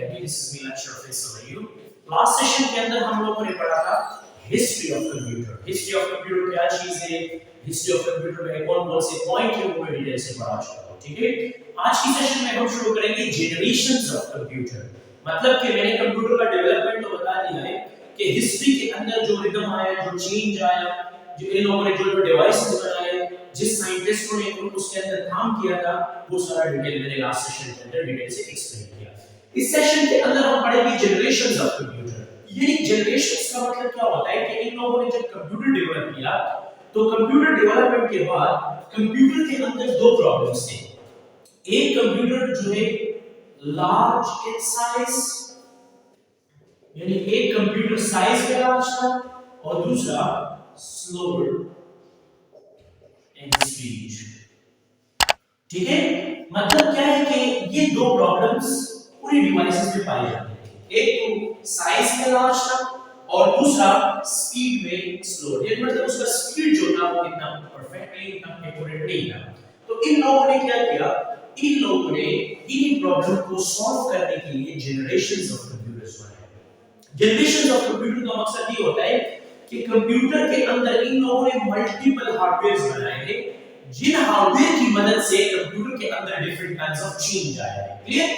This is me lecturer Faisal Ayub. Last session के अंदर हम लोगों ने पढ़ा था history of computer. History of computer क्या चीज है, हिस्ट्री ऑफ कंप्यूटर में कौन कौन से पॉइंट है वो मैं डिटेल से पढ़ा चुका हूं। ठीक है, आज की सेशन में हम शुरू करेंगे जनरेशंस ऑफ कंप्यूटर। मतलब कि मैंने कंप्यूटर का डेवलपमेंट तो बता दिया है कि हिस्ट्री के अंदर जो रिदम आया, जो चेंज आया, जो इन लोगों ने जो डिवाइसेस बनाए, जिस साइंटिस्टों ने उसके अंदर काम किया था, वो सारा डिटेल मैंने लास्ट सेशन के अंदर डिटेल से एक्सप्लेन किया। इस सेशन के अंदर हम पढ़ेंगे जनरेशंस ऑफ कंप्यूटर। ये जनरेशंस का मतलब क्या होता है कि इन लोगों ने जब कंप्यूटर डेवलप किया तो कंप्यूटर डेवलपमेंट के बाद कंप्यूटर के अंदर दो प्रॉब्लम्स थे। एक कंप्यूटर जो है लार्ज इन साइज, यानी एक कंप्यूटर साइज में लार्ज था, और दूसरा स्लोअर इन स्पीड। ठीक है, मतलब क्या है कि ये दो प्रॉब्लम्स पूरी डिवाइसेस में पाई जाती है। एक तो साइज में लार्ज था और दूसरा स्पीड में स्लो। ये मतलब उसका स्पीड जो था वो इतना परफेक्ट नहीं, इतना एक्यूरेट नहीं था। तो इन लोगों ने क्या किया, इन लोगों ने इन प्रॉब्लम को सॉल्व करने के लिए जनरेशंस ऑफ कंप्यूटर्स बनाए। जनरेशंस ऑफ कंप्यूटर का मकसद ये होता है कि कंप्यूटर के अंदर इन लोगों ने मल्टीपल हार्डवेयर्स बनाए थे, जिन हार्डवेयर की मदद से कंप्यूटर के अंदर डिफरेंट काइंड्स ऑफ चेंज आया है। क्लियर?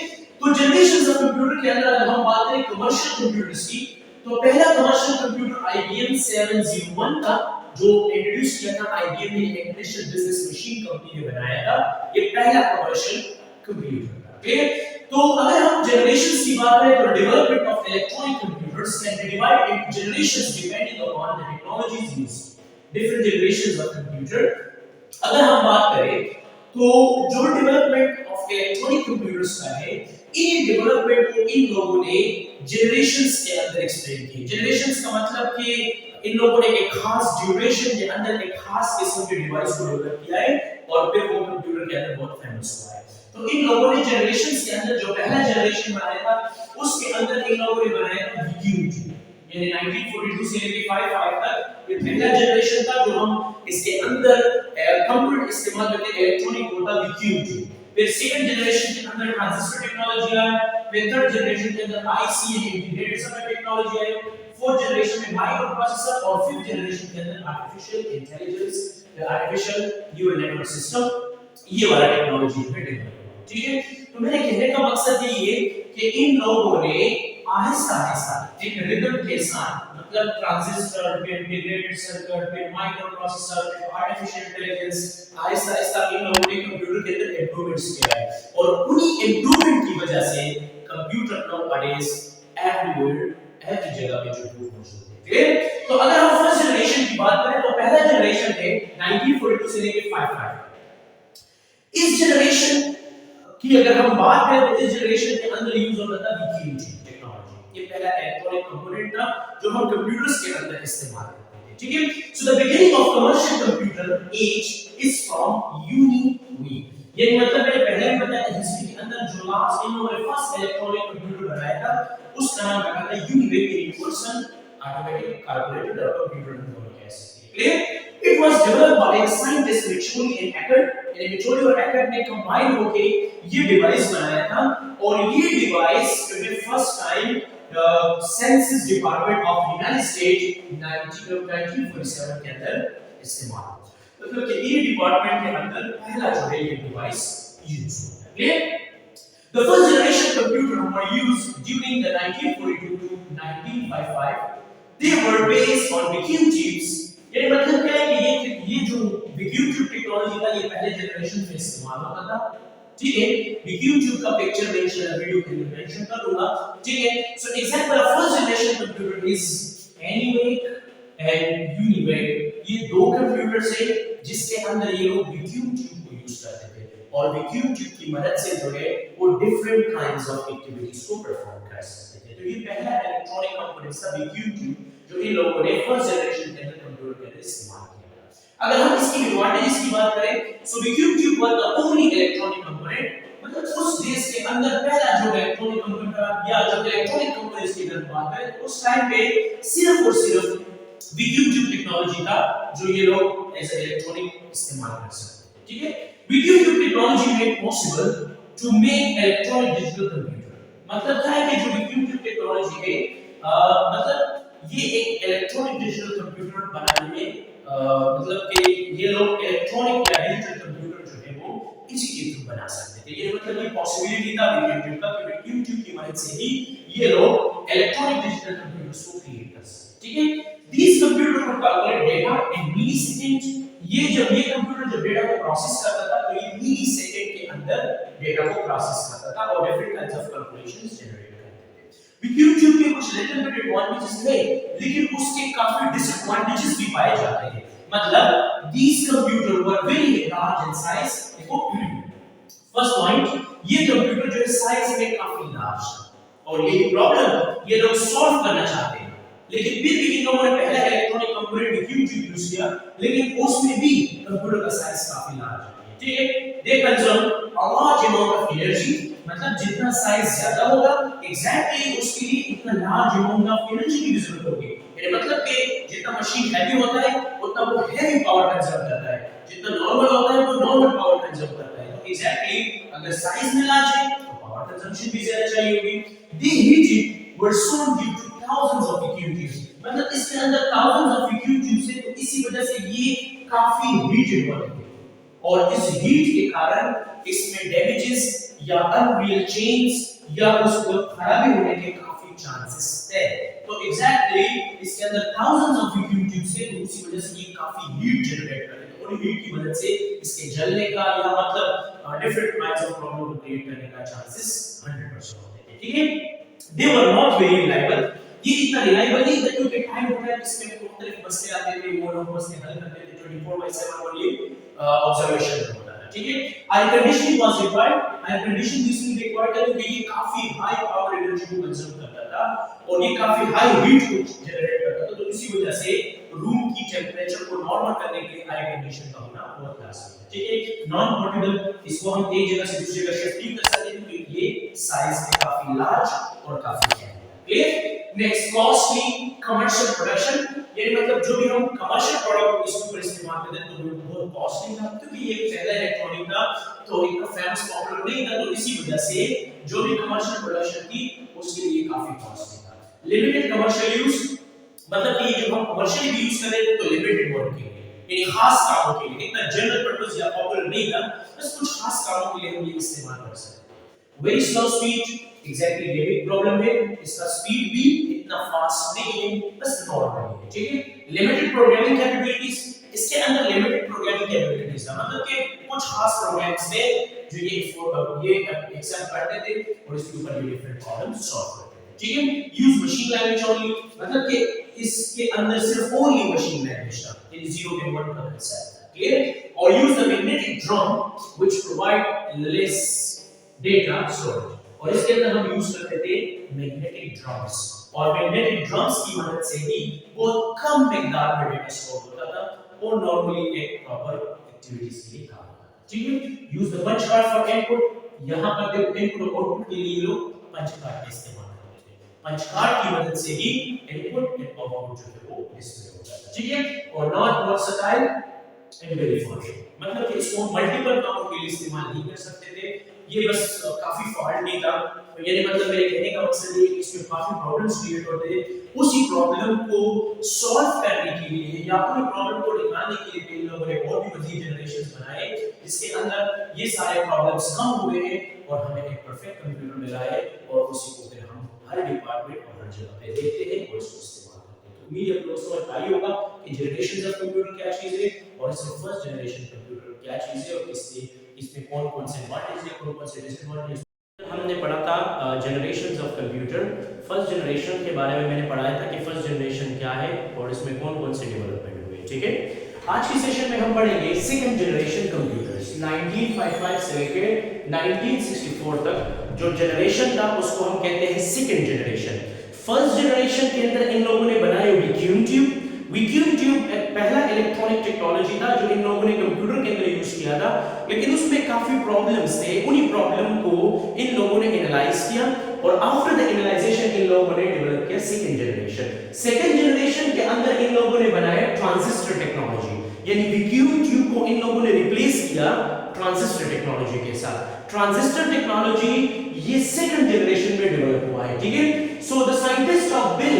तो जनरेशंस ऑफ कंप्यूटर के अंदर अगर हम बात करें कमर्शियल कंप्यूटर्स की, तो पहला कमर्शियल कंप्यूटर IBM 701 था, जो इंट्रोड्यूस किया था IBM ने, इंटरनेशनल बिजनेस मशीन कंपनी ने बनाया था। ये पहला कमर्शियल कंप्यूटर था। क्लियर? तो अगर हम जनरेशंस की बात करें तो development of electronic computers can be divided into generations depending upon the technologies used. Different generations of computer अगर हम बात करें तो जो डेवलपमेंट ऑफ इलेक्ट्रॉनिक कंप्यूटर्स का है, इन डेवलपमेंट को इन लोगों ने जनरेशंस के अंदर एक्सप्लेन किया। जनरेशंस का मतलब कि इन लोगों ने एक खास ड्यूरेशन के अंदर एक खास किस्म के डिवाइस को डेवलप किया है और फिर वो कंप्यूटर के अंदर बहुत फेमस हुआ है। तो इन लोगों ने जनरेशंस के अंदर जो पहला जनरेशन बनाया था, उसके अंदर इन लोगों ने बनाया था VQ, यानी 1942 से लेके 55 तक ये पहला जनरेशन था जो हम इसके अंदर कंप्यूटर इस्तेमाल करके इलेक्ट्रॉनिक होता VQ। फिर सेकंड जनरेशन के अंदर ट्रांजिस्टर टेक्नोलॉजी आया, फिर थर्ड जनरेशन के अंदर IC इंटीग्रेटेड सर्किट टेक्नोलॉजी आई, फोर्थ जनरेशन में माइक्रो प्रोसेसर, और फिफ्थ जनरेशन के अंदर आर्टिफिशियल इंटेलिजेंस या आर्टिफिशियल न्यूरल नेटवर्क सिस्टम, ये वाला टेक्नोलॉजी में डेवलप। ठीक है, तो मेरे कहने का मकसद ये है कि इन लोगों ने आहिस्ता आहिस्ता एक रिदम के साथ, मतलब ट्रांजिस्टर, फिर इंटीग्रेटेड सर्किट, फिर माइक्रो प्रोसेसर, फिर आर्टिफिशियल इंटेलिजेंस, आहिस्ता आहिस्ता इन लोगों ने कंप्यूटर के अंदर इंप्रूवमेंट्स किया है, और उन्हीं इंप्रूवमेंट की वजह से कंप्यूटर नाउअडेज एवरीवेयर, हर जगह पे जो मौजूद है। फिर तो अगर हम फर्स्ट जनरेशन की बात करें तो पहला जनरेशन है 1942 से लेके 55। इस जनरेशन कि अगर हम बात करें तो इस जनरेशन के अंदर यूज होता था VQ टेक्नोलॉजी। ये पहला इलेक्ट्रॉनिक कंपोनेंट था जो हम कंप्यूटर्स के अंदर इस्तेमाल करते हैं। ठीक है, so the beginning of commercial computer age is from यूनिवी। ये मतलब मैंने पहले भी बताया था, हिस्ट्री के अंदर जो लास्ट इन लोगों ने फर्स्ट इलेक्ट्रॉनिक कंप्यूटर बनाया था, उसका नाम रखा था यूनिवी यूनिवर्सल ऑटोमेटिक कैलकुलेटर कंप्यूटर कह सकते हैं। Clear? It was developed by a scientist Micholi and Eckert, यानी मिचोली और एकर ने कंबाइन होके ये डिवाइस बनाया था, और ये डिवाइस जो first time census department of United state 1947 के अंदर इस्तेमाल हुआ। मतलब कि ये डिपार्टमेंट के अंदर पहला जो है ये डिवाइस यूज हुआ है। Clear? The first generation computer were used during the 1942 to 1955. They were based on VQ chips. ये मतलब क्या है कि ये जो VQ chip टेक्नोलॉजी का ये पहले जनरेशन में इस्तेमाल होता था। ठीक है, VQ chip का पिक्चर मैं वीडियो के लिए मेंशन कर दूंगा। ठीक है, so example of first generation computer is ENIAC and UNIVAC। ये दो कंप्यूटर्स हैं जिसके अंदर ये लोग VQ chip को यूज करते थे, और VQ chip की मदद से जो है वो डिफरेंट काइंड्स ऑफ एक्टिविटीज को परफॉर्म कर सकते थे। तो ये पहला इलेक्ट्रॉनिक कंपोनेंट था VQ chip जो इन लोगों ने फर्स्ट जनरेशन के अंदर कंप्यूटर के अंदर इस्तेमाल किया। अगर हम इसकी एडवांटेजेस की बात करें, सो VQ chip was the only electronic component, मतलब उस देश के अंदर पहला जो इलेक्ट्रॉनिक कंप्यूटर या जो इलेक्ट्रॉनिक कंपोनेंट्स की अगर बात करें, उस टाइम पे सिर्फ और सिर्फ VQ chip टेक्नोलॉजी था जो ये लोग एज इलेक्ट्रॉनिक इस्तेमाल कर सकते हैं। ठीक है, VQ chip technology made possible to make electronic digital computer। मतलब क्या है कि जो वैक्यूम ट्यूब टेक्नोलॉजी है मतलब ये एक इलेक्ट्रॉनिक डिजिटल कंप्यूटर बनाने में मतलब कि ये लोग इलेक्ट्रॉनिक या डिजिटल कंप्यूटर जो है वो इसी के थ्रू बना सकते थे। ये मतलब ये पॉसिबिलिटी था वैक्यूम ट्यूब का कि वैक्यूम ट्यूब की मदद से ही ये लोग इलेक्ट्रॉनिक डिजिटल कंप्यूटर्स को क्रिएट कर सकते। ठीक है, these computer would calculate data in millisecond। ये जब ये कंप्यूटर जब डेटा को प्रोसेस करता था तो ये मिली सेकंड के अंदर डेटा को प्रोसेस करता था और different kinds of calculations generate करते थे। वैक्यूम ट्यूब के कुछ लिटिल बिट एडवांटेजेस थे लेकिन उसके काफी डिसएडवांटेजेस भी पाए जाते हैं। मतलब these computer were very large in size। देखो फर्स्ट पॉइंट, ये कंप्यूटर जो है साइज में काफी लार्ज था और ये प्रॉब्लम ये लोग सॉल्व करना चाहते हैं लेकिन फिर भी इन लोगों ने पहला electronic component vacuum tube use किया लेकिन उसमें भी कंप्यूटर का साइज काफी लार्ज है। ठीक है, they consume a large amount of energy. मतलब जितना साइज ज्यादा होगा एग्जैक्टली उसके लिए इतना लार्ज अमाउंट ऑफ एनर्जी की जरूरत होगी। यानी मतलब कि जितना मशीन हैवी होता है उतना वो हैवी पावर कंज्यूम करता है, जितना नॉर्मल होता है वो नॉर्मल पावर कंज्यूम करता है। तो एग्जैक्टली अगर साइज में लार्ज है तो पावर कंजम्पशन भी ज्यादा चाहिए होगी। दी heat were soon due to thousands of vacuum tubes। मतलब इसके अंदर thousands of vacuum tubes है तो इसी वजह से ये काफी हीटेड होते थे और इस हीट के कारण इसमें डैमेजेस या अनरियल चेंज या उसको खराबी होने के काफी चांसेस है। तो एग्जैक्टली इसके अंदर thousands of vacuum tubes है तो इसी वजह से ये काफी हीट जनरेट करते हैं और हीट की मदद से इसके जलने का या मतलब डिफरेंट काइंड्स ऑफ प्रॉब्लम को क्रिएट करने का चांसेस 100% होते हैं। ठीक है, they were not very reliable। ये इतना रिलायबल नहीं था क्योंकि टाइम होता है इसमें मुख्तलिफ मसले आते थे वो लोग मसले हल करते थे 24/7 और ये ऑब्जर्वेशन होता था। ठीक है, air conditioning was required. Air conditioning इसलिए रिक्वायर्ड है क्योंकि ये काफी हाई पावर एनर्जी को कंज्यूम करता था और ये काफी हाई हीट को जनरेट करता था तो इसी वजह से रूम की टेंपरेचर को नॉर्मल करने के लिए एयर कंडीशन का होना बहुत लाजमी है। ठीक है, नॉन पोर्टेबल, इसको हम एक जगह से दूसरी जगह शिफ्ट नहीं कर सकते क्योंकि ये साइज में काफी लार्ज और काफी है। Clear? Next, costly commercial production. यानी मतलब जो भी हम कमर्शियल प्रोडक्ट इसके ऊपर इस्तेमाल करते हैं तो वो बहुत कॉस्टली था क्योंकि ये पहला इलेक्ट्रॉनिक था तो इतना फेमस पॉपुलर नहीं था तो इसी वजह से जो भी कमर्शियल प्रोडक्शन थी उसके लिए काफी कॉस्टली था। लिमिटेड कमर्शियल यूज, मतलब कि ये जो हम कमर्शियल भी यूज कर रहे थे तो लिमिटेड वर्क के लिए यानी खास कामों के लिए, इतना जनरल पर्पस या पॉपुलर नहीं था, बस कुछ खास कामों के लिए हम ये इस्तेमाल कर सकते हैं। वेरी स्लो स्पीड, एग्जैक्टली ये भी प्रॉब्लम है, इसका स्पीड भी इतना फास्ट नहीं है, बस नॉर्मल है। ठीक है, लिमिटेड प्रोग्रामिंग कैपेबिलिटीज, इसके अंदर लिमिटेड प्रोग्रामिंग कैपेबिलिटीज है मतलब कि कुछ खास प्रोग्राम्स थे जो ये एक्सेप्ट करते थे और इसके ऊपर ये डिफरेंट प्रॉब्लम्स सॉल्व करते थे। ठीक है, यूज मशीन लैंग्वेज ओनली, मतलब कि इसके अंदर सिर्फ ओनली मशीन लैंग्वेज था, यानी 0 के 1 का कंसेप्ट था। क्लियर? और use the magnetic drum which provide less data storage, और इसके अंदर हम यूज करते थे मैग्नेटिक ड्रम्स और मैग्नेटिक ड्रम्स की मदद से ही बहुत कम मिकदार में डेटा स्टोर होता था और नॉर्मली एक प्रॉपर एक्टिविटीज के लिए काम होता था। ठीक है, use the punch card for input, यहां पर देखो इनपुट और आउटपुट के लिए लोग पंच कार्ड का इस्तेमाल करते थे, पंच कार्ड की मदद से ही इनपुट और आउटपुट जो है वो डिस्प्ले होता था। ठीक है, और not versatile and very functional, मतलब कि इसको मल्टीपल कामों के लिए इस्तेमाल नहीं कर सकते थे, ये बस काफी फॉल्टी था। तो यानी मतलब मेरे कहने का मकसद ये है कि इसमें काफी प्रॉब्लम्स क्रिएट होते हैं, उसी प्रॉब्लम को सॉल्व करने के लिए या पूरी प्रॉब्लम को निकालने के लिए इन लोगों ने और भी मजीद जनरेशंस बनाए जिसके अंदर ये सारे प्रॉब्लम्स कम हुए हैं और हमें एक परफेक्ट कंप्यूटर मिला है और उसी को फिर हम हर डिपार्टमेंट और हर जगह पे देखते हैं और इसको इस्तेमाल करते हैं। तो उम्मीद है आप लोगों को समझ आई होगा कि जनरेशंस ऑफ कंप्यूटर क्या चीज है और इसमें फर्स्ट जनरेशन कंप्यूटर क्या चीज है और इसमें कौन-कौन से एडवांटेज है, कौन-कौन से डिसएडवांटेज। हमने पढ़ा था generations of computer. First generation के बारे में मैंने पढ़ाया था कि फर्स्ट जनरेशन क्या है और इसमें कौन-कौन से डेवलपमेंट हुए। ठीक है, आज की सेशन में हम पढ़ेंगे सेकंड जनरेशन कंप्यूटर्स 1955 से लेकर 1964 तक जो जनरेशन था उसको हम कहते हैं सेकंड जनरेशन। फर्स्ट जनरेशन के अंदर इन लोगों ने बनाए वैक्यूम ट्यूब। वैक्यूम ट्यूब एक पहला इलेक्ट्रॉनिक टेक्नोलॉजी था जो इन लोगों ने कंप्यूटर के अंदर यूज किया था, लेकिन उसमें काफी प्रॉब्लम्स थे। उन्हीं प्रॉब्लम को इन लोगों ने एनालाइज किया और आफ्टर द एनालाइजेशन इन लोगों ने डेवलप किया सेकंड जनरेशन। सेकंड जनरेशन के अंदर इन लोगों ने बनाया ट्रांजिस्टर टेक्नोलॉजी। यानी वैक्यूम ट्यूब को इन लोगों ने रिप्लेस किया ट्रांजिस्टर टेक्नोलॉजी के साथ। ट्रांजिस्टर टेक्नोलॉजी ये सेकंड जनरेशन में डेवलप हुआ है, ठीक है। So the scientist of Bell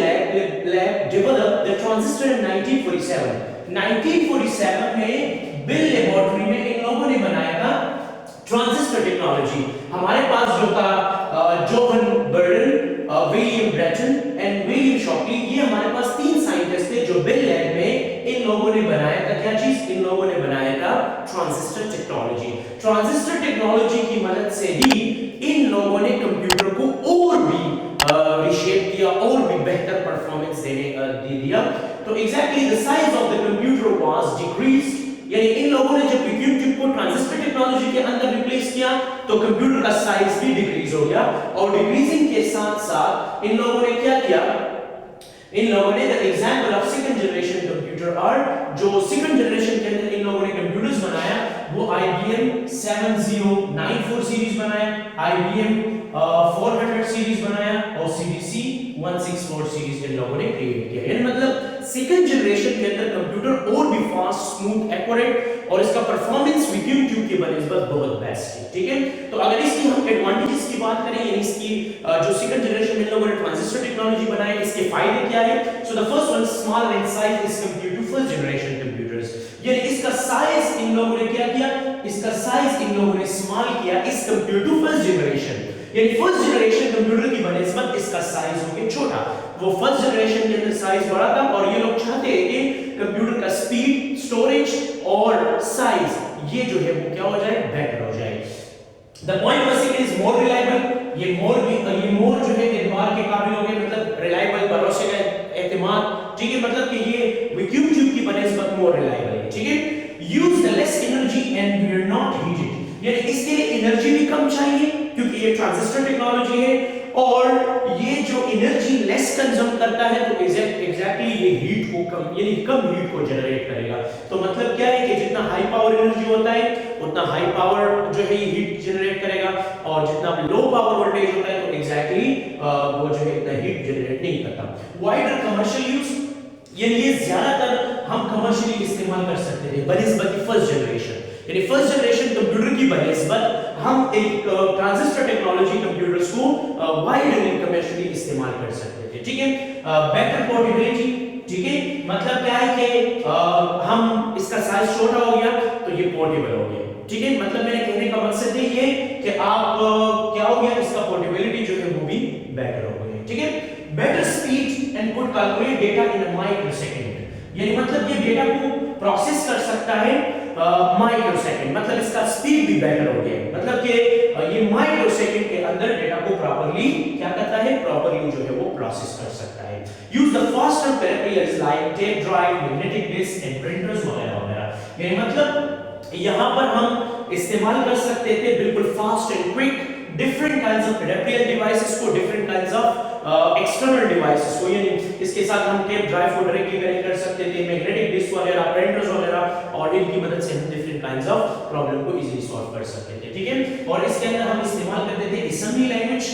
lab develop the transistor in 1947। 1947 में बेल लेबोरेटरी में इन लोगों ने बनाया था ट्रांजिस्टर टेक्नोलॉजी। हमारे पास जो था John Bardeen, William Brattain and William Shockley, ये हमारे पास तीन साइंटिस्ट थे जो बेल लैब में इन लोगों ने बनाया था क्या चीज, इन लोगों ने बनाया था ट्रांजिस्टर टेक्नोलॉजी। ट्रांजिस्टर टेक्नोलॉजी की मदद से ही इन लोगों ने कंप्यूटर को और भी रिशेप किया और भी बेहतर परफॉर्मेंस दे दिया। तो exactly the size of the computer was decreased, यानी इन लोगों ने जब वैक्यूम ट्यूब को ट्रांजिस्टर टेक्नोलॉजी के अंदर रिप्लेस किया तो कंप्यूटर का साइज भी डिक्रीज हो गया, और डिक्रीजिंग के साथ साथ इन लोगों ने क्या किया, इन लोगों ने the example of second generation computer, और जो सेकंड जनरेशन के अंदर इन लोगों ने कंप्यूटर्स बनाया वो IBM 7094 सीरीज बनाया, IBM 400 सीरीज बनाया और CDC 164 सीरीज इन लोगों ने क्रिएट किया। यानी मतलब सेकंड जनरेशन के अंदर कंप्यूटर और भी फास्ट, स्मूथ, एक्यूरेट, और इसका परफॉर्मेंस वैक्यूम ट्यूब के बनस्बत बहुत बेस्ट है, ठीक है। तो अगर इसकी हम एडवांटेजेस की बात करें, यानी इसकी जो सेकंड जनरेशन में इन लोगों ने ट्रांजिस्टर टेक्नोलॉजी बनाई, इसके फायदे क्या है। So the first one, small in size is compared to first generation computers, यानी इसका साइज इन लोगों ने क्या किया, इसका साइज इन लोगों ने स्मॉल किया इस कंपेयर्ड टू फर्स्ट जनरेशन, यानी फर्स्ट जनरेशन कंप्यूटर की बनस्बत इसका साइज हो गया छोटा, वो फर्स्ट जनरेशन के अंदर साइज बड़ा था, और ये लोग चाहते हैं कि कंप्यूटर का स्पीड, स्टोरेज और साइज ये जो है वो क्या हो जाए, बेटर हो जाए। The point was it is more reliable, ये मोर जो है एतबार के काबिल हो गए, मतलब रिलायबल, भरोसे का एतमाद, ठीक है, मतलब कि ये वैक्यूम ट्यूब की बनस्बत मोर रिलायबल है, ठीक है। Use the less energy and we are not heated, यानी इसके लिए एनर्जी भी कम चाहिए क्योंकि ये ट्रांजिस्टर टेक्नोलॉजी है, और ये जो एनर्जी लेस कंज्यूम करता है तो एग्जैक्टली ये हीट को कम, यानी कम हीट को जनरेट करेगा। तो मतलब क्या है कि जितना हाई पावर एनर्जी होता है उतना हाई पावर जो है ये हीट जनरेट करेगा, और जितना लो पावर वोल्टेज होता है तो एग्जैक्टली वो जो है इतना हीट जनरेट नहीं करता। वाइडर कमर्शियल यूज, यानी ये ज्यादातर हम कमर्शियली इस्तेमाल कर सकते हैं बनिस्बत फर्स्ट जनरेशन, यानी फर्स्ट जनरेशन कंप्यूटर की बनिस्बत हम एक ट्रांजिस्टर टेक्नोलॉजी कंप्यूटर्स को वाइडली कमर्शियली इस्तेमाल कर सकते थे, ठीक है। बेटर पोर्टेबिलिटी, ठीक है, मतलब क्या है कि हम इसका साइज छोटा हो गया तो ये पोर्टेबल हो गया, ठीक है। मतलब मेरे कहने का मकसद ये कि आप क्या हो गया, इसका पोर्टेबिलिटी जो है वो भी बेटर हो गई, ठीक है। Better speed and could calculate data in a microsecond, यानी मतलब ये डेटा को प्रोसेस कर सकता है माइक्रोसेकंड, मतलब इसका स्पीड भी बेटर हो गया, मतलब कि ये माइक्रोसेकंड के अंदर डेटा को प्रॉपर्ली क्या करता है, प्रॉपर्ली जो है वो प्रोसेस कर सकता है। Use the faster peripherals like tape drive, magnetic disk and printers वगैरह वगैरह, यानी मतलब यहां पर हम इस्तेमाल कर सकते थे बिल्कुल fast and quick different kinds of peripheral devices को, different kinds of external devices को, यानी इसके साथ हम टेप ड्राइव को डायरेक्टली कनेक्ट कर सकते थे, मैग्नेटिक डिस्क वगैरह, प्रिंटर्स वगैरह, और इनकी मदद से हम डिफरेंट काइंड्स ऑफ प्रॉब्लम को इजीली सॉल्व कर सकते थे, ठीक है। और इसके अंदर हम इस्तेमाल करते थे असेंबली लैंग्वेज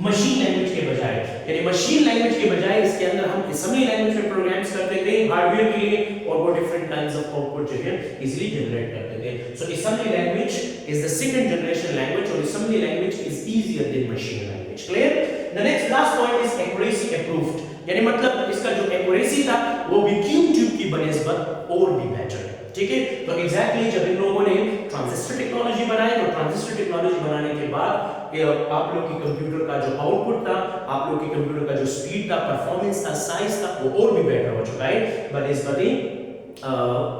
मशीन लैंग्वेज के बजाय, यानी मशीन लैंग्वेज के बजाय इसके अंदर हम असेंबली लैंग्वेज में प्रोग्राम्स करते थे हार्डवेयर के लिए, और वो डिफरेंट काइंड्स ऑफ आउटपुट जो है इजीली जनरेट करते थे। So assembly language is the second generation language, और assembly language is easier than machine language, clear. The next last point is accuracy approved, यानी मतलब इसका जो एक्यूरेसी था वो वैक्यूम ट्यूब की बनस्बत और भी बेटर है, ठीक है। तो एग्जैक्टली जब इन लोगों ने ट्रांजिस्टर टेक्नोलॉजी बनाई, तो ट्रांजिस्टर टेक्नोलॉजी बनाने के बाद आप लोग की कंप्यूटर का जो आउटपुट था, आप लोग के कंप्यूटर का जो स्पीड था, परफॉर्मेंस था, साइज था, वो और भी बेटर हो चुका है बनस्बत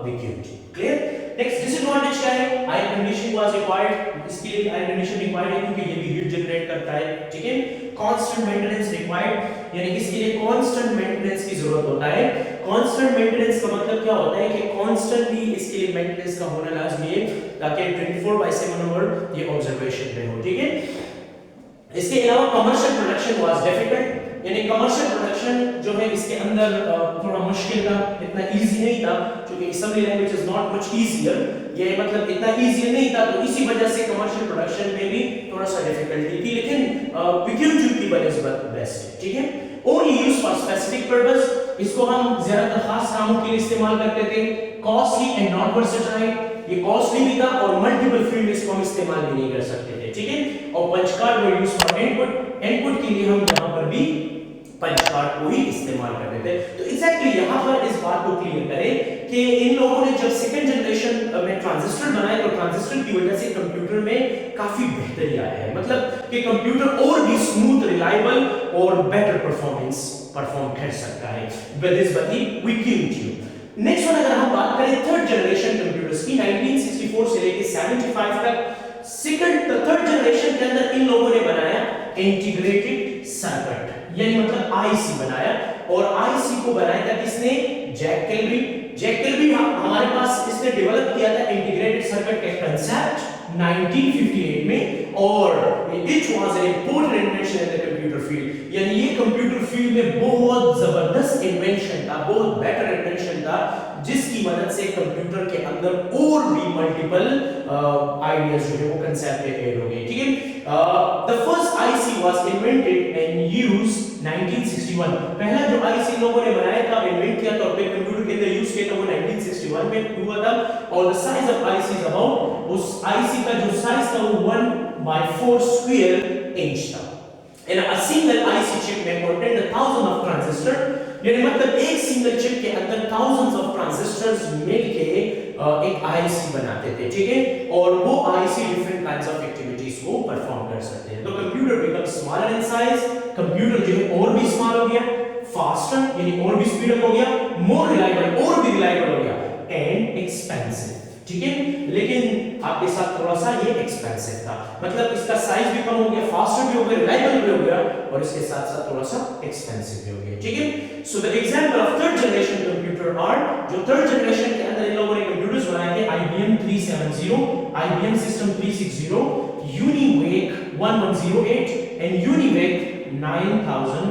vacuum tube, clear. Next disadvantage क्या है, हाई कंडीशन वाज रिक्वायर्ड, इसके लिए हाई कंडीशन रिक्वायर्ड है क्योंकि ये भी हीट जनरेट करता है, ठीक है। कांस्टेंट मेंटेनेंस रिक्वायर्ड, यानी इसके लिए कांस्टेंट मेंटेनेंस की जरूरत होता है। कांस्टेंट मेंटेनेंस का मतलब क्या होता है कि कांस्टेंटली इसके लिए मेंटेनेंस का होना लाजमी है ताकि 24/7 आवर ये ऑब्जर्वेशन में हो, ठीक है। इसके अलावा कमर्शियल प्रोडक्शन वाज डिफिकल्ट, यानी कमर्शियल प्रोडक्शन जो है इसके अंदर थोड़ा मुश्किल था, इतना इजी नहीं था, क्योंकि assembly language is not much easier, ये मतलब इतना इजी नहीं था, तो इसी वजह से कमर्शियल प्रोडक्शन में भी थोड़ा सा डिफिकल्टी थी, लेकिन वैक्यूम ट्यूब की बनस्बत बेस्ट है, ठीक है। Only use for specific purpose, इसको हम ज्यादातर खास कामों के लिए इस्तेमाल करते थे। कॉस्टली एंड नॉट वर्सेटाइल, ये कॉस्टली भी था और मल्टीपल फील्ड में इसको हम इस्तेमाल भी नहीं कर सकते थे, ठीक है। और punch card were used for input के लिए हम यहां पर भी पंच कार्ड को ही इस्तेमाल करते थे। तो एग्जैक्टली यहां पर इस बात को क्लियर करें कि इन लोगों ने जब सेकंड जनरेशन में ट्रांजिस्टर बनाए तो ट्रांजिस्टर की वजह से कंप्यूटर में काफी बेहतरी आया है, मतलब कि कंप्यूटर और भी स्मूथ, रिलायबल और बेटर परफॉर्म कर सकता है बनिस्बत Wiki-Intuit। नेक्स्ट वन अगर हम बात करें थर्ड जनरेशन कंप्यूटर्स की 1964 से लेके 75 तक, थर्ड जनरेशन के अंदर इन लोगों ने बनाया इंटीग्रेटेड सर्किट, यानी मतलब आईसी बनाया। और आईसी को बनाया था किसने? जैक केल्बी हमारे पास इसने डेवलप किया था इंटीग्रेटेड सर्किट का कांसेप्ट 1958 में, और it was an important invention in the computer field, यानी ये कंप्यूटर फील्ड में बहुत जबरदस्त इन्वेंशन था, बहुत बेटर इन्वेंशन था, जिसकी मदद से कंप्यूटर के अंदर और भी मल्टीपल आइडियाज जो है वो कांसेप्ट ऐड हो गए, ठीक है। The first IC was invented and used 1961, पहला जो आईसी लोगों ने बनाया था, इन्वेंट किया था और कंप्यूटर के अंदर यूज किया था वो 1961 में हुआ था। और the size of IC is about, उस आईसी का जो साइज था वो 1/4 स्क्वायर इंच था। And a single IC chip may contain the thousands of transistor, यानी मतलब एक सिंगल चिप के अंदर thousands of transistors मिलके एक आईसी बनाते थे, ठीक है। और वो IC different kinds of activities को परफॉर्म कर सकते हैं। तो computer become smaller in size, computer जो है और भी स्मॉल हो गया, फास्टर यानी और भी स्पीड अप हो गया, मोर रिलायबल और भी रिलायबल हो गया, एंड एक्सपेंसिव, ठीक है। लेकिन आपके साथ थोड़ा सा ये एक्सपेंसिव था, मतलब इसका साइज भी कम हो गया, फास्टर भी हो गया, रिलायबल भी हो गया, और इसके साथ साथ थोड़ा सा एक्सपेंसिव भी हो गया, ठीक है। So the example of third generation computer are, जो थर्ड जनरेशन के अंदर इन लोगों ने कंप्यूटर्स बनाए थे, IBM 370, IBM system 360, UNIVAC 1108 and UNIVAC 9000,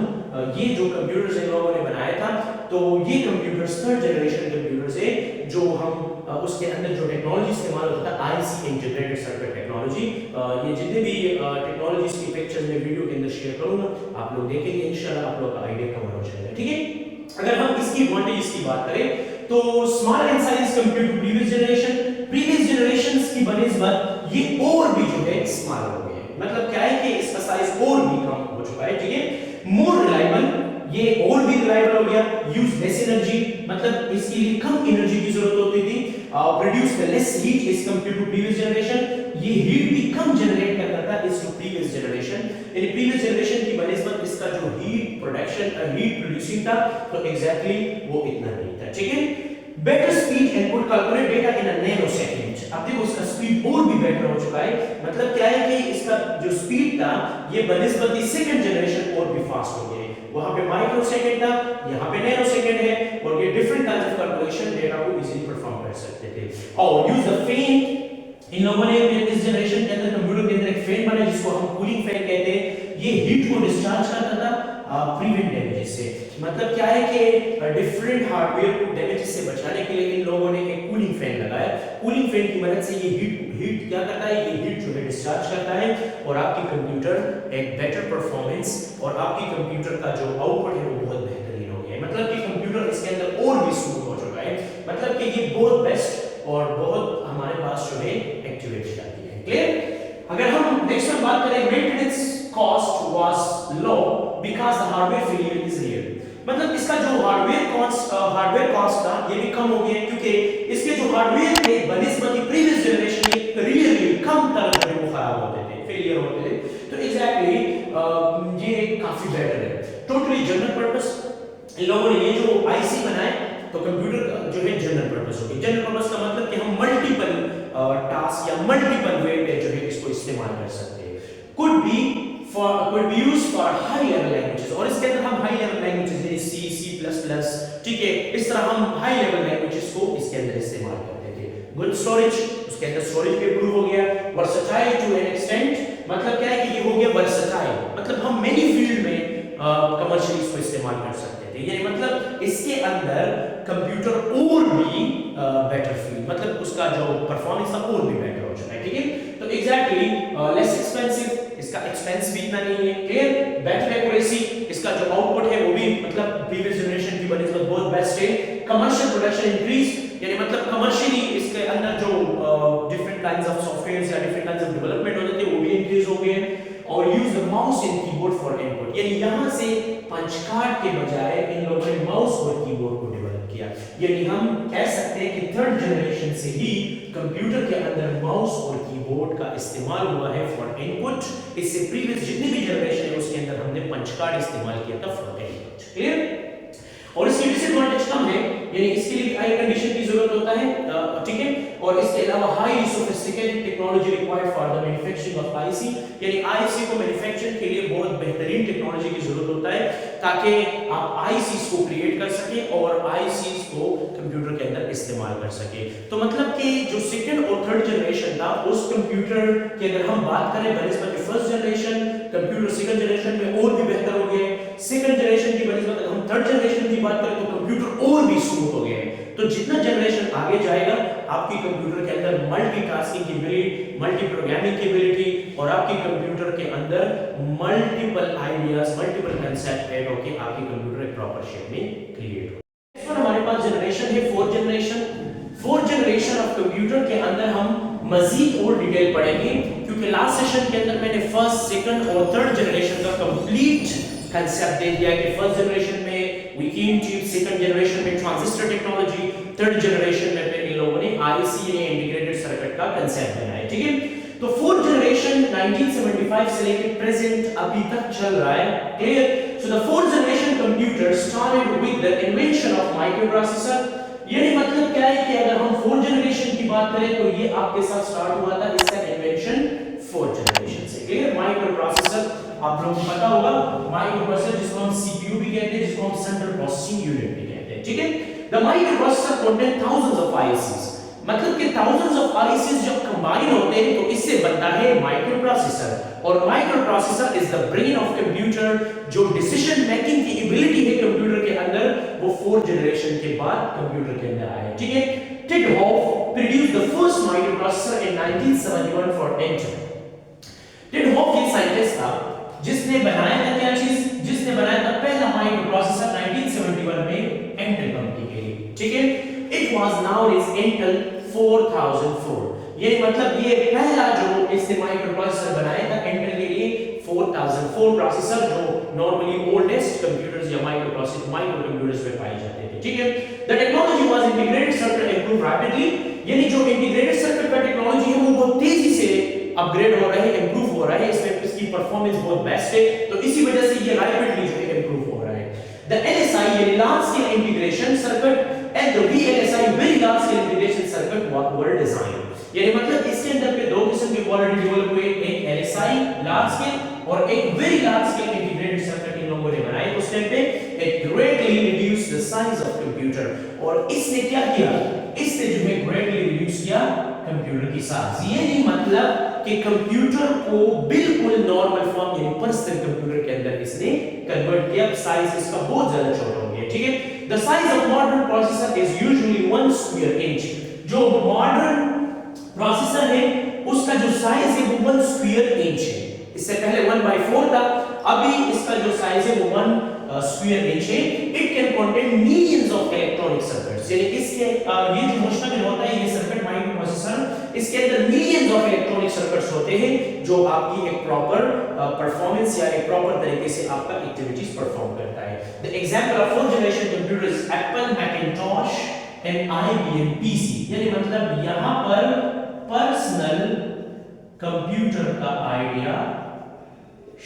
ये जो कंप्यूटर्स इन लोगों ने बनाया था। तो ये कंप्यूटर्स थर्ड जनरेशन कंप्यूटर्स है, जो हम उसके अंदर जो टेक्नोलॉजी इस्तेमाल होता है आईसी इंटीग्रेटेड सर्किट टेक्नोलॉजी। ये जितने भी टेक्नोलॉजीज की पिक्चर्स मैं वीडियो के अंदर शेयर करूंगा, आप लोग देखेंगे, इंशाल्लाह आप लोग का आइडिया कवर हो जाएगा, ठीक है। अगर हम इसकी एडवांटेजेस की बात करें तो smaller in size compare to previous generations की बनिस्बत ये और भी जो है स्मॉलर हो गए, मतलब क्या है कि इसका साइज और भी कम हो चुका है, ठीक है। मोर रिलायबल, ये और भी रिलायबल हो गया, यूज लेस एनर्जी, मतलब इसके लिए कम एनर्जी की जरूरत होती थी, produce less heat as compare to previous generation, ये हीट भी कम जनरेट करता था इस प्रीवियस जनरेशन, यानी प्रीवियस जनरेशन की बनिस्बत इसका जो हीट प्रोडक्शन हीट प्रोड्यूसिंग था तो एग्जैक्टली वो इतना नहीं था, ठीक है। Better speed input calculate data in a nanosecond, अब देखो उसका स्पीड और भी बेटर हो चुका है, मतलब क्या है कि इसका जो स्पीड था ये बनिस्बत सेकंड जनरेशन और भी फास्ट हो गया, वहां पे माइक्रो सेकंड था, यहाँ पे नैनो सेकंड है, और ये different kinds of calculation data को इजीली परफॉर्म कर सकते थे। और यूज द फैन, इन लोगों ने इस जनरेशन के अंदर कंप्यूटर के अंदर एक फैन बनाया जिसको हम कूलिंग फैन कहते हैं, ये हीट को डिस्चार्ज करता था प्रिवेंट डैमेजेस से, मतलब क्या है कि डिफरेंट हार्डवेयर को डैमेजेस से बचाने के लिए इन लोगों ने एक कूलिंग फैन लगाया। कूलिंग फैन की मदद से ये हीट क्या करता है, ये हीट जो है डिस्चार्ज करता है और आपकी कंप्यूटर एक बेटर परफॉर्मेंस और आपकी कंप्यूटर का जो आउटपुट है वो बहुत बेहतरीन हो गया है, मतलब कि कंप्यूटर इसके अंदर और भी स्मूथ हो चुका है, मतलब कि ये बहुत बेस्ट और बहुत हमारे पास जो है एक्टिवेट जाती है, क्लियर। अगर हम नेक्स्ट में बात करें, maintenance cost was low because the hardware failure is rare, मतलब इसका जो हार्डवेयर कॉस्ट था ये भी कम हो गया क्योंकि इसके जो हार्डवेयर थे बनिस्बत प्रीवियस जनरेशन के रियली कम तरह से वो खराब होते थे, फेलियर होते थे, तो एग्जैक्टली ये काफी बेटर है। टोटली जनरल पर्पस, इन लोगों ने ये जो आईसी बनाए तो कंप्यूटर जो है जनरल पर्पस हो गया। जनरल पर्पस का मतलब कि हम मल्टीपल टास्क या मल्टीपल वे पे जो है इसको इस्तेमाल कर सकते हैं। could be used for high level languages, और इसके अंदर हम हाई लेवल लैंग्वेजेस जैसे C++, ठीक है, इस तरह हम हाई लेवल लैंग्वेजेस को इसके अंदर इस्तेमाल करते थे। गुड स्टोरेज, उसके अंदर स्टोरेज भी इंप्रूव हो गया। वर्सेटाइल टू एन एक्सटेंट, मतलब क्या है कि ये हो गया वर्सेटाइल, मतलब हम मेनी फील्ड में कमर्शियली इसको इस्तेमाल कर सकते थे, यानी मतलब इसके अंदर कंप्यूटर और भी बेटर फील्ड, मतलब उसका जो परफॉर्मेंस था और भी बेटर हो चुका है, ठीक है। तो एग्जैक्टली लेस एक्सपेंसिव, इसका एक्सपेंस भी इतना नहीं है, क्लियर। बैटरी एक्यूरेसी, इसका जो आउटपुट है वो भी मतलब प्रीवियस जनरेशन की बनस्बत बहुत बेस्ट है। कमर्शियल प्रोडक्शन इंक्रीज, यानी मतलब कमर्शियली इसके अंदर जो डिफरेंट काइंड्स ऑफ सॉफ्टवेयर्स या डिफरेंट काइंड्स ऑफ डेवलपमेंट होते थे वो भी इंक्रीज हो गए हैं। और use the mouse and keyboard for input, यानी यहां से पंच कार्ड के बजाय इन लोगों ने माउस और कीबोर्ड को डेवलप किया। यानी हम कह सकते हैं कि थर्ड जनरेशन से ही कंप्यूटर के अंदर माउस और कीबोर्ड का इस्तेमाल हुआ है फॉर इनपुट। इससे प्रीवियस जितनी भी जनरेशन है उसके अंदर हमने पंच कार्ड इस्तेमाल किया था फॉर इनपुट, क्लियर। और इसकी डिसएडवांटेज कम है, यानी इसके लिए हाई कंडीशन की जरूरत होता है, ठीक है। और इसके अलावा highly sophisticated technology required for the manufacturing of IC, यानी आईसी को मैन्युफैक्चर के लिए बहुत बेहतरीन टेक्नोलॉजी की जरूरत होता है ताकि आप आईसीस को क्रिएट कर सके और आईसीस को कंप्यूटर के अंदर इस्तेमाल कर सके। तो मतलब कि जो सेकंड और थर्ड जनरेशन था उस कंप्यूटर की अगर हम बात करें बनिस्बत first generation, computer second generation में और भी बेहतर हो गए। सेकंड जनरेशन की बनिस्बत अगर हम थर्ड जनरेशन की बात करें तो कंप्यूटर और भी स्मूथ हो गए हैं। तो जितना जनरेशन आगे जाएगा आपकी कंप्यूटर के अंदर मल्टीटास्किंग की एबिलिटी, मल्टी प्रोग्रामिंग की एबिलिटी और आपकी कंप्यूटर के अंदर multiple ideas, multiple concept add होके आपकी कंप्यूटर एक प्रॉपर शेप में क्रिएट हो। नेक्स्ट वन हमारे पास जनरेशन है fourth generation. Fourth generation of computer के अंदर हम मजीद और डिटेल पढ़ेंगे क्योंकि लास्ट सेशन के अंदर मैंने फर्स्ट, सेकंड और थर्ड जनरेशन का कंप्लीट कांसेप्ट दे दिया कि फर्स्ट जनरेशन में वीकेम चिप, सेकंड जनरेशन में ट्रांजिस्टर टेक्नोलॉजी, थर्ड जनरेशन में फिर इन लोगों ने आईसी या इंटीग्रेटेड सर्किट का कांसेप्ट बनाया, ठीक है। तो फोर्थ जनरेशन 1975 से लेकर प्रेजेंट अभी तक चल रहा है, clear. So the fourth generation computer started with the invention of microprocessor. ये मतलब क्या है कि अगर हम फोर्थ जनरेशन की बात करें तो ये आपके साथ स्टार्ट हुआ था, इसका इन्वेंशन फोर्थ जनरेशन से, क्लियर। माइक्रोप्रोसेसर आप लोगों को पता होगा, माइक्रोप्रोसेसर जिसको हम सीपीयू भी कहते हैं, जिसको हम सेंट्रल प्रोसेसिंग यूनिट भी कहते हैं, ठीक है। The microprocessor contain thousands of ICs, मतलब कि थाउजेंड्स ऑफ आईसीज जब कंबाइन होते हैं तो इससे बनता है माइक्रोप्रोसेसर। और microprocessor is the brain of computer. जो डिसीजन मेकिंग की एबिलिटी है कंप्यूटर के अंदर वो फोर्थ जनरेशन के बाद कंप्यूटर के अंदर आया, ठीक है। Ted Hoff produced the first microprocessor in 1971 for Intel. Ted Hoff ये साइंटिस्ट था जिसने बनाया था क्या चीज, जिसने बनाया था पहला माइक्रोप्रोसेसर 1971 में इंटेल कंपनी के लिए, ठीक है। It was known as Intel 4004, ये मतलब ये पहला जो इसने माइक्रोप्रोसेसर बनाया था इंटेल के लिए 4004 प्रोसेसर, जो नॉर्मली ओल्डेस्ट कंप्यूटर्स या माइक्रो कंप्यूटर्स में पाए जाते थे, ठीक है। The technology was integrated circuit improve rapidly, यानी जो इंटीग्रेटेड सर्किट का टेक्नोलॉजी है वो बहुत तेजी से अपग्रेड हो रहा है, इंप्रूव हो रहा है, इसमें इसकी परफॉर्मेंस बहुत बेस्ट है, तो इसी वजह से ये रैपिडली जो है इंप्रूव हो रहा है। द एलएसआई यानी large scale integration circuit and the VLSI very large scale integration circuit were design, यानी मतलब इसके अंदर पे दो किस्म के ऑलरेडी डेवलप हुए, एक एलएसआई लार्ज स्केल और एक very large scale integrated circuit in लोगों ने बनाए उस टाइम पे। It greatly reduced the size of computer, और इसने क्या किया, इसने जो है ग्रेटली रिड्यूस किया कंप्यूटर की साइज। ये नहीं मतलब कि कंप्यूटर को बिल्कुल नॉर्मल फॉर्म यानी पर्सनल कंप्यूटर के अंदर इसने कन्वर्ट किया, साइज इसका बहुत ज्यादा छोटा हो गया, ठीक है। The size of modern processor is usually 1 square inch, जो मॉडर्न प्रोसेसर है उसका जो साइज है वो 1 स्क्वायर इंच है। इससे पहले 1/4 था, अभी इसका जो साइज है वो 1 स्क्वायर इंच है। It can contain millions of electronic circuits, यानी इसके ये जो मुश्तमिल होता है ये सर्किट माइक्रोप्रोसेसर, इसके अंदर मिलियंस ऑफ इलेक्ट्रॉनिक सर्किट्स होते हैं जो आपकी एक प्रॉपर परफॉर्मेंस या एक प्रॉपर तरीके से आपका एक्टिविटीज परफॉर्म करता है। The example of fourth generation computers Apple Macintosh and IBM PC, यानी मतलब यहां पर पर्सनल कंप्यूटर का आइडिया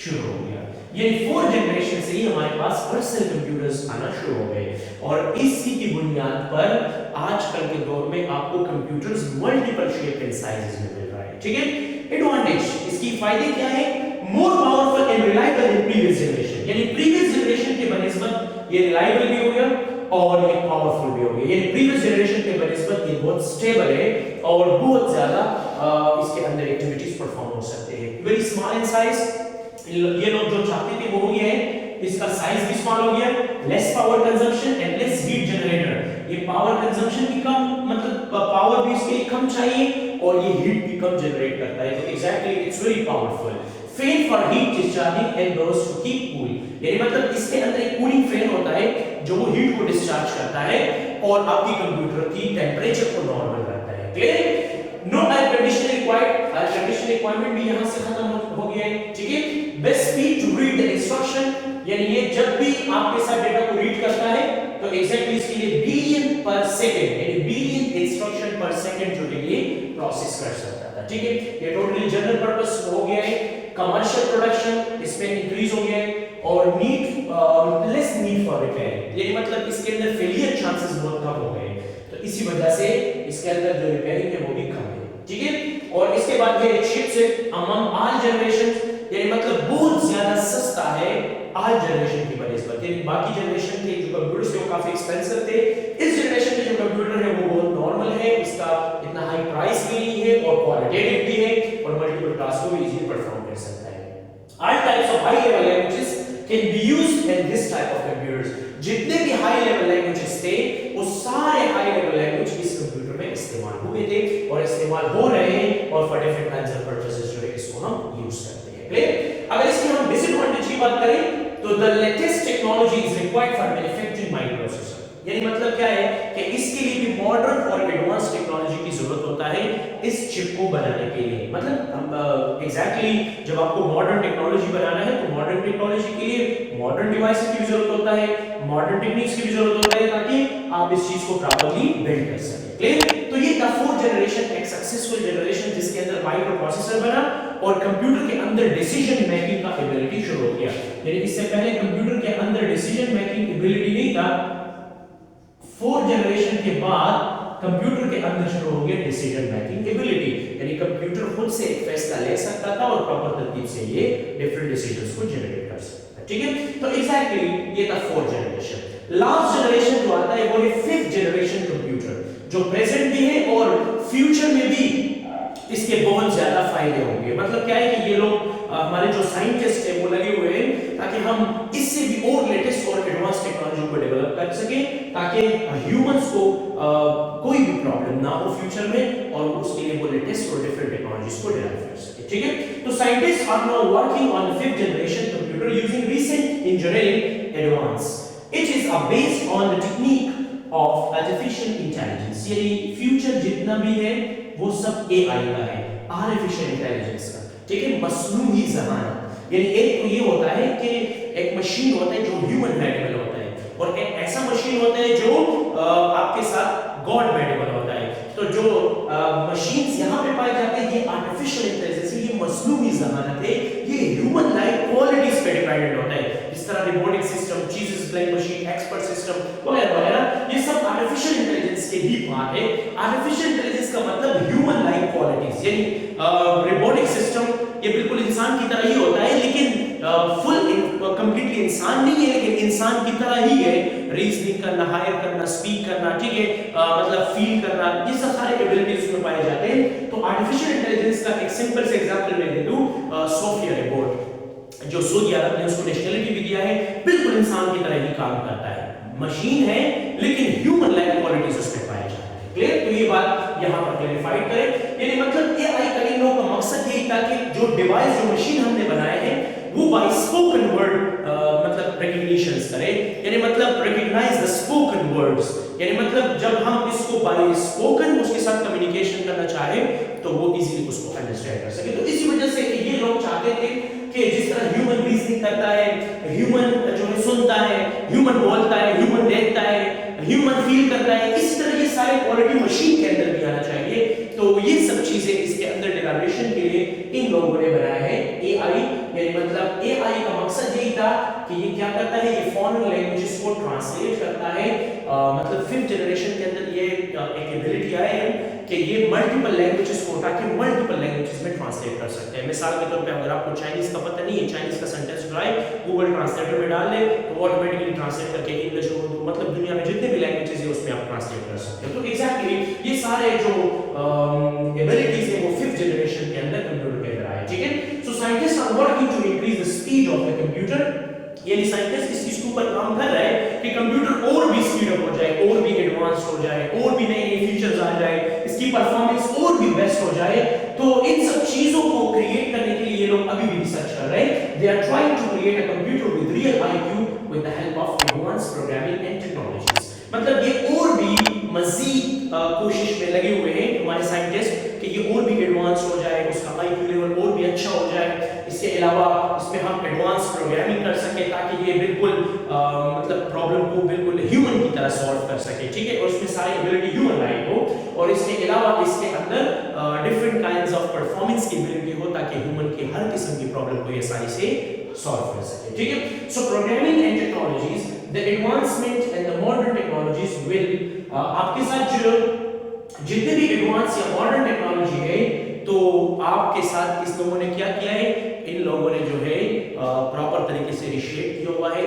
शुरू हो गया। ये फोर्थ जनरेशन से ही हमारे पास पर्सनल कंप्यूटर्स आना शुरू हो गए, और इसी की बुनियाद पर आजकल के दौर में आपको computers multiple shape and sizes में मिल रहा है, ठीक है। एडवांटेज, इसकी फायदे क्या है, more powerful and reliable in previous generation, यानी प्रीवियस जनरेशन के बनिस्बत ये रिलायबल भी हो गया और ये पावरफुल भी हो गया, यानी प्रीवियस जनरेशन के बनिस्बत ये बहुत स्टेबल है और बहुत ज्यादा इसके अंदर एक्टिविटीज परफॉर्म हो सकते हैं। वेरी स्मॉल इन साइज, ये लोग जो चाहते थे वो हो गया है, इसका साइज भी स्मॉल हो गया, less power consumption and less heat generator, ये पावर कंजम्पशन भी कम, मतलब पावर भी इसके लिए कम चाहिए और ये हीट भी कम जनरेट करता है, तो exactly it's very powerful. Fan for heat discharging and those two keep cool, यानी मतलब इसके अंदर एक कूलिंग फैन होता है जो वो हीट को डिस्चार्ज करता है और आपकी कंप्यूटर की टेंपरेचर को नॉर्मल रखता है। Clear? No air conditioner required, air conditioner requirement भी यहां से खत्म हो गया है। ठीक है, best speed to read the instruction, यानी ये जब भी आपके साथ डेटा को रीड करता है तो एग्जैक्टली इसके लिए बिलियन पर सेकंड, यानी बिलियन इंस्ट्रक्शन पर सेकंड जो है ये प्रोसेस कर सकता था। ठीक है, ये टोटली जनरल पर्पस हो गया है। कमर्शियल प्रोडक्शन इसमें इंक्रीज हो गया है और लेस नीड फॉर रिपेयरिंग, यानी मतलब इसके अंदर फेलियर चांसेस बहुत कम हो गए, तो इसी वजह से इसके अंदर जो रिपेयरिंग है वो भी कम है। ठीक है, और इसके बाद ये शिप्स है अमंग ऑल जनरेशंस, यानी मतलब बहुत ज्यादा सस्ता है ऑल जनरेशन की बनिस्बत, यानी बाकी जनरेशन के जो कंप्यूटर्स थे वो काफी एक्सपेंसिव थे, इस जनरेशन के जो कंप्यूटर है वो बहुत नॉर्मल है, इसका इतना हाई प्राइस भी नहीं है और क्वालिटेटिव भी है और मल्टीपल टास्क को इजीली परफॉर्म कर सकता है। All types of high level languages can be used in this type of computers, जितने भी हाई लेवल लैंग्वेजेस थे वो सारे हाई लेवल लैंग्वेज इस कंप्यूटर में इस्तेमाल हुए थे और इस्तेमाल हो रहे हैं और for different kinds of purposes जो है इसको हम यूज करते हैं। क्लियर? अगर इसकी हम डिसएडवांटेज की बात करें तो the latest technology is required for manufacturing microprocessor, यानी मतलब क्या है कि इसके लिए भी मॉडर्न और एडवांस टेक्नोलॉजी की जरूरत होता है इस चिप को बनाने के लिए। मतलब एग्जैक्टली जब आपको मॉडर्न टेक्नोलॉजी बनाना है तो मॉडर्न टेक्नोलॉजी के लिए मॉडर्न डिवाइसेस की भी जरूरत होता है, मॉडर्न टेक्निक्स की भी जरूरत होता है ताकि आप इस चीज को प्रॉपर्ली बिल्ड कर सकें। क्लियर? तो ये था फोर्थ जनरेशन, एक सक्सेसफुल जनरेशन जिसके अंदर माइक्रो प्रोसेसर बना और कंप्यूटर के अंदर डिसीजन मेकिंग का एबिलिटी शुरू हो गया, यानी इससे पहले कंप्यूटर के अंदर डिसीजन मेकिंग एबिलिटी नहीं था, फोर्थ जनरेशन के बाद कंप्यूटर के अंदर शुरू हो गया डिसीजन मेकिंग एबिलिटी, यानी कंप्यूटर खुद से एक फैसला ले सकता था और प्रॉपर तरतीब से ये डिफरेंट डिसीजंस को जनरेट कर सकता था। ठीक है, तो एग्जैक्टली ये था फोर्थ जनरेशन। लास्ट जनरेशन जो आता है वो है फिफ्थ जनरेशन कंप्यूटर, जो प्रेजेंट भी है और फ्यूचर में भी इसके बहुत ज्यादा फायदे होंगे। मतलब क्या है कि ये लोग हमारे जो साइंटिस्ट है वो लगे हुए हैं ताकि हम इससे भी और लेटेस्ट और एडवांस टेक्नोलॉजी को डेवलप कर सके ताकि ह्यूमंस को कोई भी प्रॉब्लम ना हो फ्यूचर में और उसके लिए वो लेटेस्ट और डिफरेंट टेक्नोलॉजीज को डेवलप कर सके। ठीक है, तो scientist are now working on the fifth generation computer using recent engineering advance. It is based on the technique of artificial intelligence, यानी फ्यूचर जितना भी है वो सब एआई का है, आर्टिफिशियल इंटेलिजेंस का। ठीक है, मसनूई ज़हानत, यानी एक तो ये होता है कि एक मशीन होता है जो ह्यूमन मैनेबल होता है और एक ऐसा मशीन होता है जो आपके साथ गॉड मैनेबल होता है। तो जो मशीन्स यहाँ पे पाए जाते हैं ये आर्टिफिशियल इंटेलिजेंस, ये मसनूई ज़हानत है, ये ह्यूमन लाइक क्वालिटीज पे डिपेंडेंट होता है, इस तरह रोबोटिक सिस्टम, चीजेस ब्लैंक मशीन, एक्सपर्ट सिस्टम वगैरह वगैरह, ये सब आर्टिफिशियल इंटेलिजेंस के ही पार्ट है। आर्टिफिशियल इंटेलिजेंस का मतलब ह्यूमन लाइक क्वालिटीज, यानी रोबोटिक सिस्टम ये बिल्कुल इंसान की तरह ही होता है लेकिन फुल कंप्लीटली इंसान नहीं है लेकिन इंसान की तरह ही है, रीजनिंग करना, हायर करना, स्पीक करना, ठीक है, मतलब फील करना, ये सब सारे एबिलिटीज उसमें पाए जाते हैं। तो आर्टिफिशियल इंटेलिजेंस का एक सिंपल से एग्जांपल मैं दे दूं, सोफिया रिपोर्ट जो सऊदी अरब ने उसको नेशनलिटी भी दिया है, बिल्कुल इंसान की तरह ही काम करता है, मशीन है लेकिन ह्यूमन लाइक क्वालिटीज उसमें पाए जाते हैं। क्लियर? तो ये बात यहां पर क्लैरिफाइड करें, यानी मतलब एआई का इन लोगों का मकसद यही था कि जो डिवाइस जो मशीन हमने बनाए हैं वो बाय स्पोकन वर्ड मतलब रिकॉग्निशंस करे, यानी मतलब रिकॉग्नाइज द स्पोकन वर्ड्स, यानी मतलब जब हम इसको बाय स्पोकन उसके साथ कम्युनिकेशन करना चाहे तो वो इजीली उसको अंडरस्टैंड कर सके। तो इसी वजह से ये लोग चाहते थे कि जिस तरह ह्यूमन रीजनिंग करता है, ह्यूमन जो है सुनता है, ह्यूमन बोलता है, ह्यूमन देखता है, ह्यूमन फील करता है, इस तरह ये सारे क्वालिटी मशीन के अंदर भी आना चाहिए। तो ये सब चीजें इसके अंदर डेरिवेशन के लिए इन लोगों ने बनाया है एआई, यानी मतलब एआई का मकसद यही था कि ये क्या करता है, ये फॉरेन लैंग्वेजेस को ट्रांसलेट करता है, मतलब फिफ्थ जनरेशन के अंदर ये एक एबिलिटी आया है कि ये मल्टीपल लैंग्वेजेस को उठा के मल्टीपल लैंग्वेजेस में ट्रांसलेट कर सकते हैं। मिसाल के तौर पे अगर आपको चाइनीज का पता नहीं है, चाइनीज का सेंटेंस ड्राई गूगल ट्रांसलेटर में डाल दे तो ऑटोमेटिकली ट्रांसलेट करके इंग्लिश उर्दू मतलब दुनिया में जितने भी लैंग्वेजेस है उसमें आप ट्रांसलेट कर सकते हो। तो एग्जैक्टली ये सारे जो एबिलिटीज है वो फिफ्थ जनरेशन के अंदर कंप्यूटर के अंदर आए। ठीक है, so scientist are working to increase the speed of the computer, यानी साइंटिस्ट इस चीज के ऊपर काम कर रहा है कि कंप्यूटर और भी स्पीड अप हो जाए, और भी एडवांस हो जाए, और भी नए नए फीचर्स आ जाए, इसकी परफॉर्मेंस और भी बेस्ट हो जाए। तो इन सब चीजों को क्रिएट करने के लिए ये लोग लोग अभी भी रिसर्च कर रहे हैं। They are trying to create a computer with real IQ with the help of advance programming and technologies. मतलब ये और भी मजीद कोशिश में लगे हुए हैं हमारे साइंटिस्ट कि ये और भी एडवांस हो जाए, उसका आईक्यू लेवल और भी अच्छा हो जाए। इसके अलावा इसमें हम एडवांस प्रोग्रामिंग कर सके ताकि ये बिल्कुल मतलब प्रॉब्लम को बिल्कुल ह्यूमन की तरह सॉल्व कर सके, ठीक है, और उसमें सारी एबिलिटी ह्यूमन लाइक हो, और इसके अलावा इसके अंदर डिफरेंट काइंड्स ऑफ परफॉर्मेंस की एबिलिटी हो ताकि ह्यूमन की हर किस्म की प्रॉब्लम को ये आसानी से सॉल्व कर सके, ठीक है। So programming and technologies, the advancement and the modern technologies will, आपके साथ जो जितने भी एडवांस या मॉडर्न टेक्नोलॉजी है तो आपके साथ इस लोगों ने क्या किया है, इन लोगों ने जो है प्रॉपर तरीके से रिशेप किया हुआ है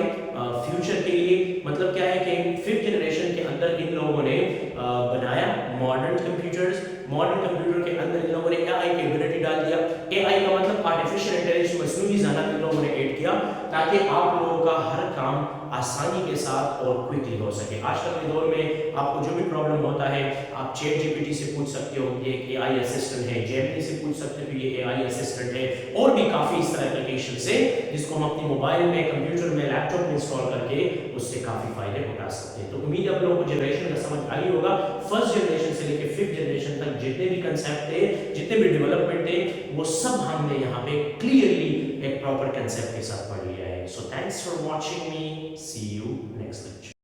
फ्यूचर के लिए। मतलब क्या है कि फिफ्थ जनरेशन के अंदर इन लोगों ने बनाया मॉडर्न कंप्यूटर्स। मॉडर्न कंप्यूटर के अंदर इन लोगों ने एआई की एबिलिटी डाल दिया। एआई का मतलब आर्टिफिशियल इंटेलिजेंस, मसनूई ज़हानत इन लोगों ने ऐड किया ताकि आप लोगों का हर काम आसानी के साथ और क्विकली हो सके। आजकल के दौर में आपको जो भी प्रॉब्लम होता है आप चैट जीपीटी से पूछ सकते हो, ये एक एआई असिस्टेंट है, जेमिनी से पूछ सकते हो, ये एआई असिस्टेंट है, और भी काफ़ी इस तरह एप्लीकेशन है जिसको हम अपनी मोबाइल में, कंप्यूटर में, लैपटॉप में इंस्टॉल करके उससे काफ़ी फायदे उठा सकते हैं। तो उम्मीद है आप लोगों को जनरेशन का समझ आई होगा। फर्स्ट जनरेशन से लेकर फिफ्थ जनरेशन तक जितने भी कंसेप्ट थे, जितने भी डेवलपमेंट थे, वो सब हमने यहाँ पे क्लियरली एक प्रॉपर कंसेप्ट के साथ पढ़ लिया है। So thanks for watching me, see you next lecture.